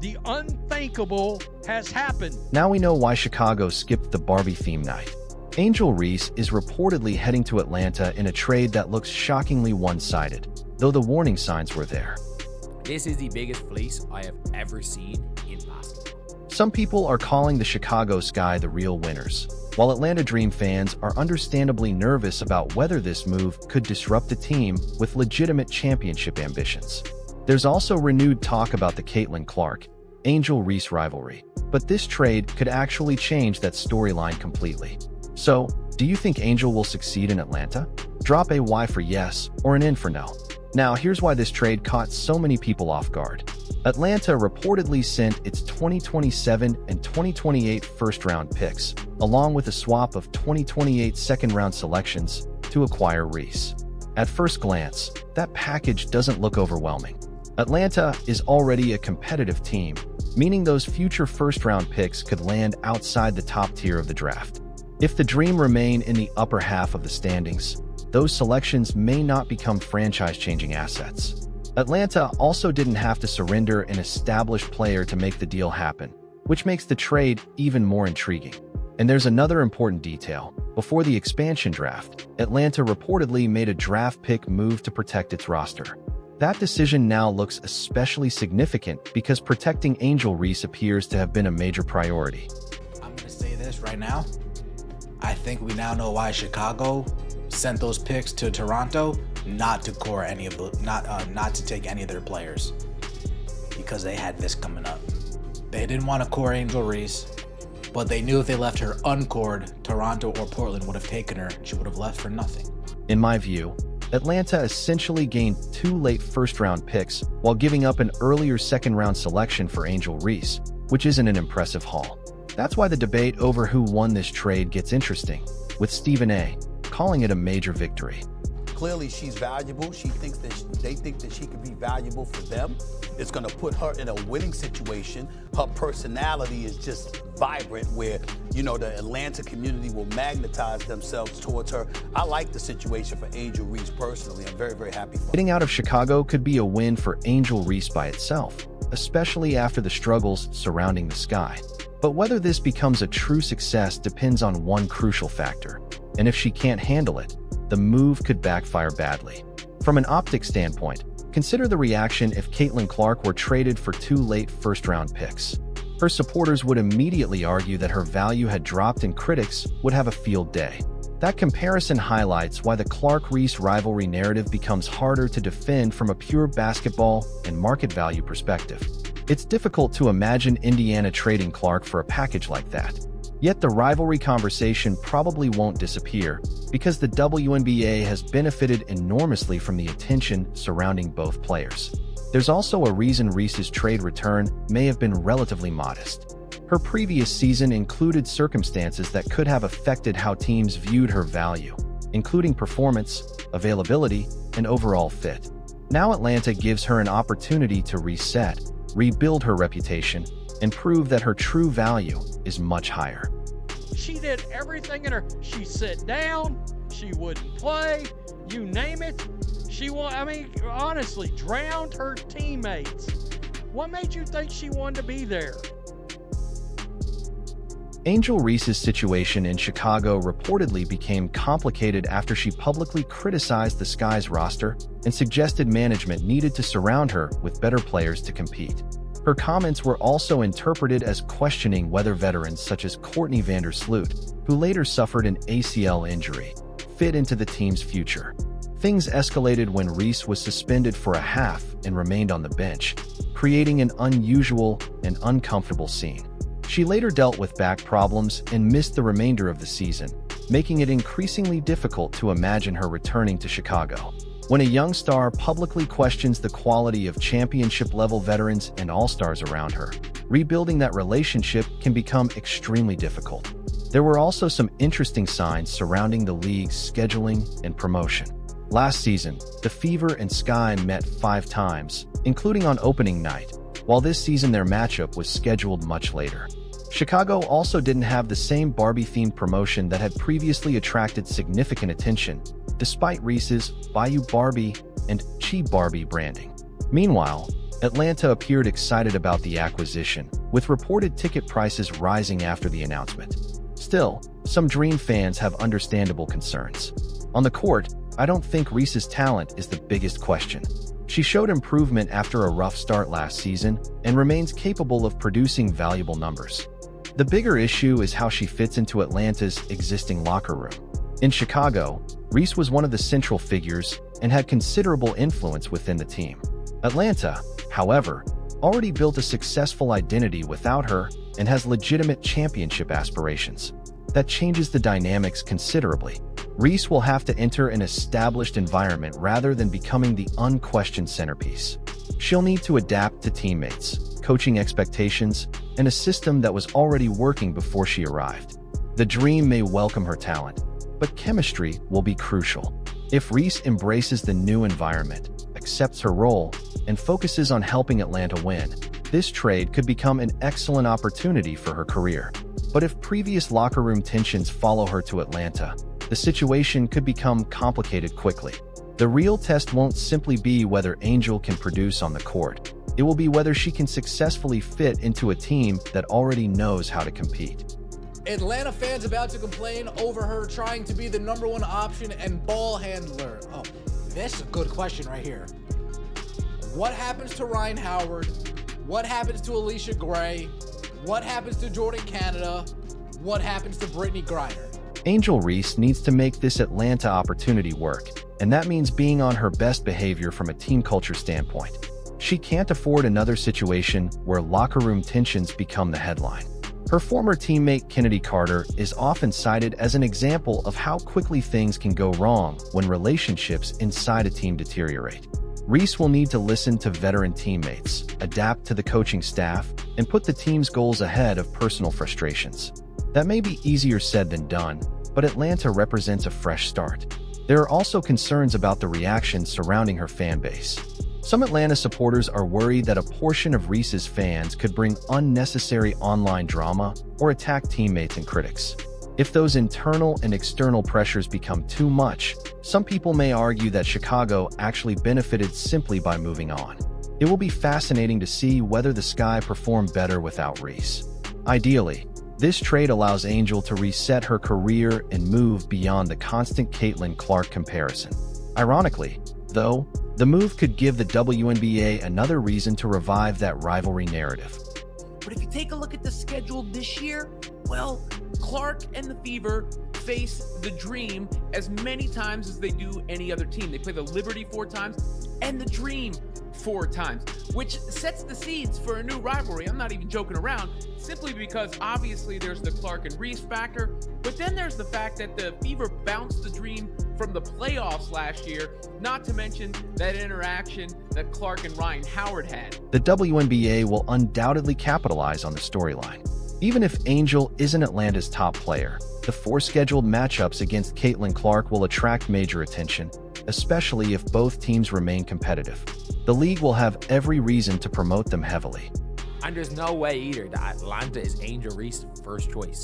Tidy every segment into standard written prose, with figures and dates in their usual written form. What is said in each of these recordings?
The unthinkable has happened. Now we know why Chicago skipped the Barbie theme night. Angel Reese is reportedly heading to Atlanta in a trade that looks shockingly one-sided, though the warning signs were there. This is the biggest fleece I have ever seen in basketball. Some people are calling the Chicago Sky the real winners, while Atlanta Dream fans are understandably nervous about whether this move could disrupt a team with legitimate championship ambitions. There's also renewed talk about the Caitlin Clark, Angel Reese rivalry, but this trade could actually change that storyline completely. So, do you think Angel will succeed in Atlanta? Drop a Y for yes or an N for no. Now, here's why this trade caught so many people off guard. Atlanta reportedly sent its 2027 and 2028 first-round picks, along with a swap of 2028 second-round selections, to acquire Reese. At first glance, that package doesn't look overwhelming. Atlanta is already a competitive team, meaning those future first-round picks could land outside the top tier of the draft. If the Dream remain in the upper half of the standings, those selections may not become franchise-changing assets. Atlanta also didn't have to surrender an established player to make the deal happen, which makes the trade even more intriguing. And there's another important detail. Before the expansion draft, Atlanta reportedly made a draft pick move to protect its roster. That decision now looks especially significant because protecting Angel Reese appears to have been a major priority. I'm going to say this right now. I think we now know why Chicago sent those picks to Toronto, not to core any of the, not to take any of their players, because they had this coming up. They didn't want to core Angel Reese, but they knew if they left her uncored, Toronto or Portland would have taken her. She would have left for nothing. In my view, Atlanta essentially gained 2 late first-round picks while giving up an earlier second-round selection for Angel Reese, which isn't an impressive haul. That's why the debate over who won this trade gets interesting, with Stephen A. calling it a major victory. Clearly, she's valuable. She thinks that they think that she could be valuable for them. It's going to put her in a winning situation. Her personality is just vibrant, where, you know, the Atlanta community will magnetize themselves towards her. I like the situation for Angel Reese personally. I'm very, very happy for her. Getting out of Chicago could be a win for Angel Reese by itself, especially after the struggles surrounding the Sky. But whether this becomes a true success depends on one crucial factor, and if she can't handle it, the move could backfire badly. From an optics standpoint, consider the reaction if Caitlin Clark were traded for 2 late first-round picks. Her supporters would immediately argue that her value had dropped and critics would have a field day. That comparison highlights why the Clark-Reese rivalry narrative becomes harder to defend from a pure basketball and market value perspective. It's difficult to imagine Indiana trading Clark for a package like that. Yet the rivalry conversation probably won't disappear because the WNBA has benefited enormously from the attention surrounding both players. There's also a reason Reese's trade return may have been relatively modest. Her previous season included circumstances that could have affected how teams viewed her value, including performance, availability, and overall fit. Now Atlanta gives her an opportunity to reset, rebuild her reputation, and prove that her true value is much higher. She did everything in her. She sat down. She wouldn't play. You name it. Honestly, drowned her teammates. What made you think she wanted to be there? Angel Reese's situation in Chicago reportedly became complicated after she publicly criticized the Sky's roster and suggested management needed to surround her with better players to compete. Her comments were also interpreted as questioning whether veterans such as Courtney Vandersloot, who later suffered an ACL injury, fit into the team's future. Things escalated when Reese was suspended for a half and remained on the bench, creating an unusual and uncomfortable scene. She later dealt with back problems and missed the remainder of the season, making it increasingly difficult to imagine her returning to Chicago. When a young star publicly questions the quality of championship-level veterans and all-stars around her, rebuilding that relationship can become extremely difficult. There were also some interesting signs surrounding the league's scheduling and promotion. Last season, the Fever and Sky met 5 times, including on opening night, while this season their matchup was scheduled much later. Chicago also didn't have the same Barbie-themed promotion that had previously attracted significant attention, despite Reese's Bayou Barbie and Chi Barbie branding. Meanwhile, Atlanta appeared excited about the acquisition, with reported ticket prices rising after the announcement. Still, some Dream fans have understandable concerns. On the court, I don't think Reese's talent is the biggest question. She showed improvement after a rough start last season and remains capable of producing valuable numbers. The bigger issue is how she fits into Atlanta's existing locker room. In Chicago, Reese was one of the central figures and had considerable influence within the team. Atlanta, however, already built a successful identity without her and has legitimate championship aspirations. That changes the dynamics considerably. Reese will have to enter an established environment rather than becoming the unquestioned centerpiece. She'll need to adapt to teammates, coaching expectations, and a system that was already working before she arrived. The Dream may welcome her talent, but chemistry will be crucial. If Reese embraces the new environment, accepts her role, and focuses on helping Atlanta win, this trade could become an excellent opportunity for her career. But if previous locker room tensions follow her to Atlanta, the situation could become complicated quickly. The real test won't simply be whether Angel can produce on the court. It will be whether she can successfully fit into a team that already knows how to compete. Atlanta fans about to complain over her trying to be the #1 option and ball handler. Oh, this is a good question right here. What happens to Ryan Howard? What happens to Alicia Gray? What happens to Jordan Canada? What happens to Brittany Griner? Angel Reese needs to make this Atlanta opportunity work, and that means being on her best behavior from a team culture standpoint. She can't afford another situation where locker room tensions become the headline. Her former teammate Kennedy Carter is often cited as an example of how quickly things can go wrong when relationships inside a team deteriorate. Reese will need to listen to veteran teammates, adapt to the coaching staff, and put the team's goals ahead of personal frustrations. That may be easier said than done, but Atlanta represents a fresh start. There are also concerns about the reaction surrounding her fan base. Some Atlanta supporters are worried that a portion of Reese's fans could bring unnecessary online drama or attack teammates and critics. If those internal and external pressures become too much, some people may argue that Chicago actually benefited simply by moving on. It will be fascinating to see whether the Sky perform better without Reese. Ideally, this trade allows Angel to reset her career and move beyond the constant Caitlin Clark comparison. Ironically, though, the move could give the WNBA another reason to revive that rivalry narrative. But if you take a look at the schedule this year, well, Clark and the Fever face the Dream as many times as they do any other team. They play the Liberty 4 times and the Dream 4 times, which sets the seeds for a new rivalry. I'm not even joking around, simply because obviously there's the Clark and Reese factor, but then there's the fact that the Fever bounced the Dream from the playoffs last year, not to mention that interaction that Clark and Ryan Howard had. The WNBA will undoubtedly capitalize on the storyline. Even if Angel isn't Atlanta's top player, the 4 scheduled matchups against Caitlin Clark will attract major attention, especially if both teams remain competitive. The league will have every reason to promote them heavily. And there's no way either that Atlanta is Angel Reese's first choice.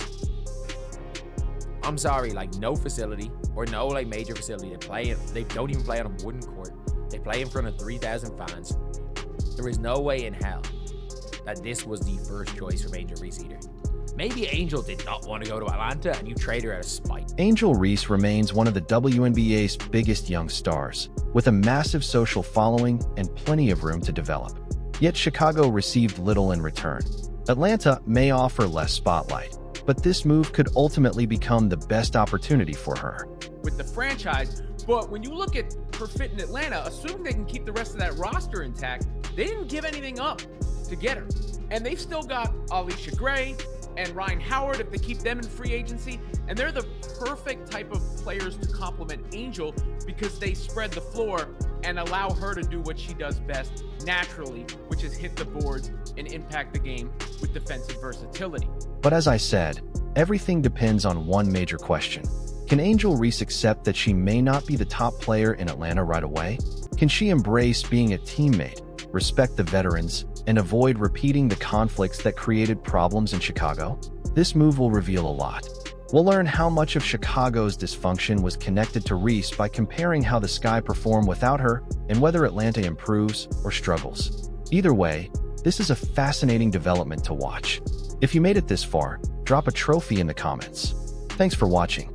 I'm sorry, like no facility or no like major facility. They don't even play on a wooden court. They play in front of 3,000 fans. There is no way in hell that this was the first choice for Angel Reese either. Maybe Angel did not want to go to Atlanta and you trade her out of spite. Angel Reese remains one of the WNBA's biggest young stars, with a massive social following and plenty of room to develop. Yet Chicago received little in return. Atlanta may offer less spotlight, but this move could ultimately become the best opportunity for her. With the franchise, but when you look at her fit in Atlanta, assuming they can keep the rest of that roster intact, they didn't give anything up to get her. And they've still got Alicia Gray and Ryan Howard if they keep them in free agency. And they're the perfect type of players to complement Angel because they spread the floor and allow her to do what she does best naturally, which is hit the boards and impact the game with defensive versatility. But as I said, everything depends on one major question. Can Angel Reese accept that she may not be the top player in Atlanta right away? Can she embrace being a teammate, respect the veterans, and avoid repeating the conflicts that created problems in Chicago? This move will reveal a lot. We'll learn how much of Chicago's dysfunction was connected to Reese by comparing how the Sky performed without her and whether Atlanta improves or struggles. Either way, this is a fascinating development to watch. If you made it this far, drop a trophy in the comments. Thanks for watching.